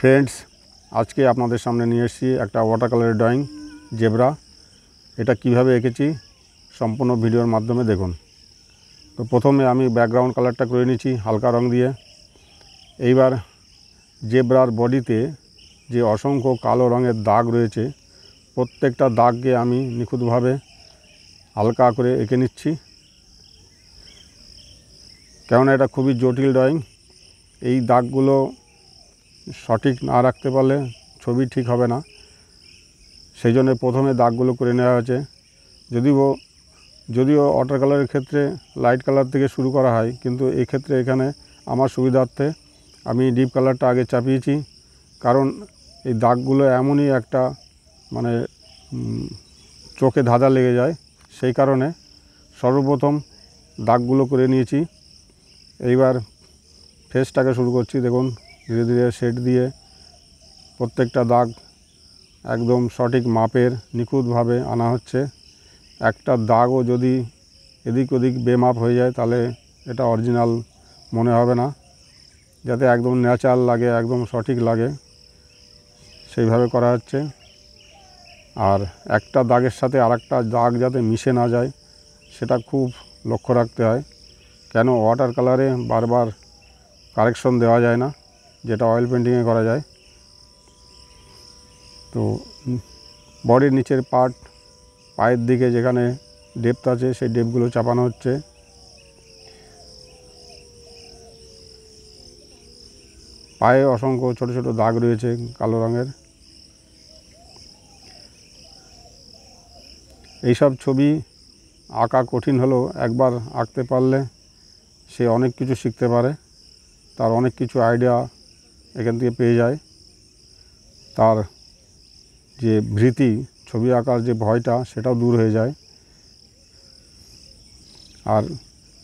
Friends, আজকে আপনাদের সামনে নিয়ে এসেছি একটা ওয়াটার কালারের ড্রয়িং জেব্রা। এটা কিভাবে এঁকেছি সম্পূর্ণ ভিডিওর মাধ্যমে দেখুন। তো প্রথমে আমি ব্যাকগ্রাউন্ড কালারটা করে নিয়েছি হালকা রং দিয়ে। এইবার জেব্রার বডিতে যে অসংখ্য কালো রঙের দাগ রয়েছে, প্রত্যেকটা দাগকে আমি নিখুঁতভাবে হালকা করে এঁকে নিচ্ছি, কেননা এটা খুবই জটিল ড্রয়িং। এই দাগগুলো সঠিক না রাখতে পারলে ছবি ঠিক হবে না, সেই জন্য প্রথমে দাগগুলো করে নেওয়া হয়েছে। যদিও ওয়াটার কালারের ক্ষেত্রে লাইট কালার থেকে শুরু করা হয়, কিন্তু এই ক্ষেত্রে এখানে আমার সুবিধার্থে আমি ডিপ কালারটা আগে চাপিয়েছি, কারণ এই দাগগুলো এমনই একটা চোখে ধাঁধা লেগে যায়, সেই কারণে সর্বপ্রথম দাগগুলো করে নিয়েছি। এইবার ফেসটাকে শুরু করছি। দেখুন, ধীরে ধীরে শেড দিয়ে প্রত্যেকটা দাগ একদম সঠিক মাপের নিখুঁতভাবে আনা হচ্ছে। একটা দাগও যদি এদিক ওদিক বেমাপ হয়ে যায় তাহলে এটা অরিজিনাল মনে হবে না, যাতে একদম ন্যাচারাল লাগে, একদম সঠিক লাগে, সেইভাবে করা হচ্ছে। আর একটা দাগের সাথে আরেকটা দাগ যাতে মিশে না যায় সেটা খুব লক্ষ্য রাখতে হয়, কেন ওয়াটার কালারে বারবার কারেকশন দেওয়া যায় না, যেটা অয়েল পেন্টিংয়ে করা যায়। তো বডির নিচের পার্ট, পায়ের দিকে যেখানে ডেপথ আছে সেই ডেপগুলো চাপানো হচ্ছে। পায়ে অসংখ্য ছোট ছোট দাগ রয়েছে কালো রঙের। এইসব ছবি আঁকা কঠিন হলেও একবার আঁকতে পারলে সে অনেক কিছু শিখতে পারে, তার অনেক কিছু আইডিয়া এখান থেকে পেয়ে যায়। তার যে ভীতি, ছবি আঁকার যে ভয়টা, সেটাও দূর হয়ে যায়। আর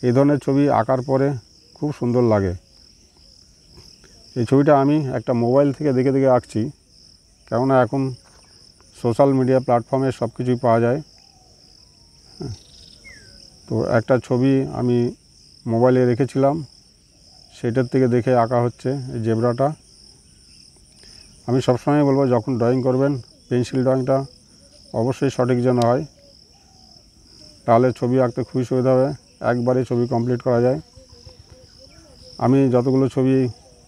এই ধরনের ছবি আঁকার পরে খুব সুন্দর লাগে। এই ছবিটা আমি একটা মোবাইল থেকে দেখে দেখে আঁকছি, কেননা এখন সোশ্যাল মিডিয়া প্ল্যাটফর্মে সব কিছুই পাওয়া যায়। তো একটা ছবি আমি মোবাইলে রেখেছিলাম, সেটার থেকে দেখে আঁকা হচ্ছে এই জেব্রাটা। আমি সবসময় বলবো, যখন ড্রয়িং করবেন পেন্সিল ড্রয়িংটা অবশ্যই সঠিক যেন হয়, তাহলে ছবি আঁকতে খুবই সুবিধা হবে, একবারে ছবি কমপ্লিট করা যায়। আমি যতগুলো ছবি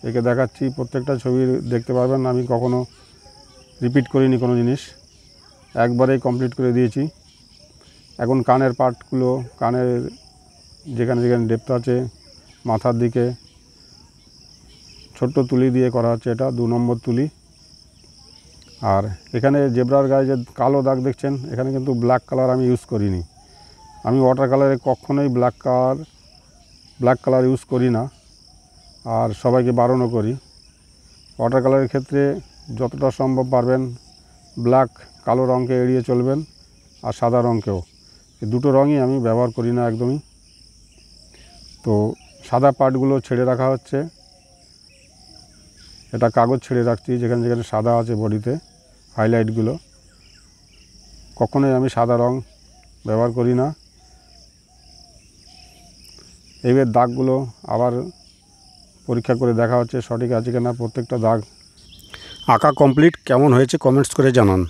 এঁকে দেখাচ্ছি প্রত্যেকটা ছবি দেখতে পারবেন আমি কখনো রিপিট করিনি কোনো জিনিস, একবারেই কমপ্লিট করে দিয়েছি। এখন কানের পার্টগুলো, কানের যেখানে যেখানে ডেপথ আছে, মাথার দিকে ছোট্ট তুলি দিয়ে করা হচ্ছে, এটা 2 নম্বর তুলি। আর এখানে জেব্রার গায়ে যে কালো দাগ দেখছেন, এখানে কিন্তু ব্ল্যাক কালার আমি ইউজ করিনি। আমি ওয়াটার কালারে কখনোই ব্ল্যাক কালার ইউজ করি না, আর সবাইকে বারণও করি। ওয়াটার কালারের ক্ষেত্রে যতটা সম্ভব পারবেন কালো রঙকে এড়িয়ে চলবেন, আর সাদা রঙকেও। এই দুটো রঙই আমি ব্যবহার করি না একদমই। তো সাদা পার্টগুলো ছেড়ে রাখা হচ্ছে, এটা কাগজ ছেড়ে রাখছি যেখানে যেখানে সাদা আছে বডিতে, হাইলাইটগুলো। কখনোই আমি সাদা রং ব্যবহার করি না। এইবার দাগগুলো আবার পরীক্ষা করে দেখা হচ্ছে সঠিক আছে কিনা প্রত্যেকটা দাগ। আঁকা কমপ্লিট, কেমন হয়েছে কমেন্টস করে জানান।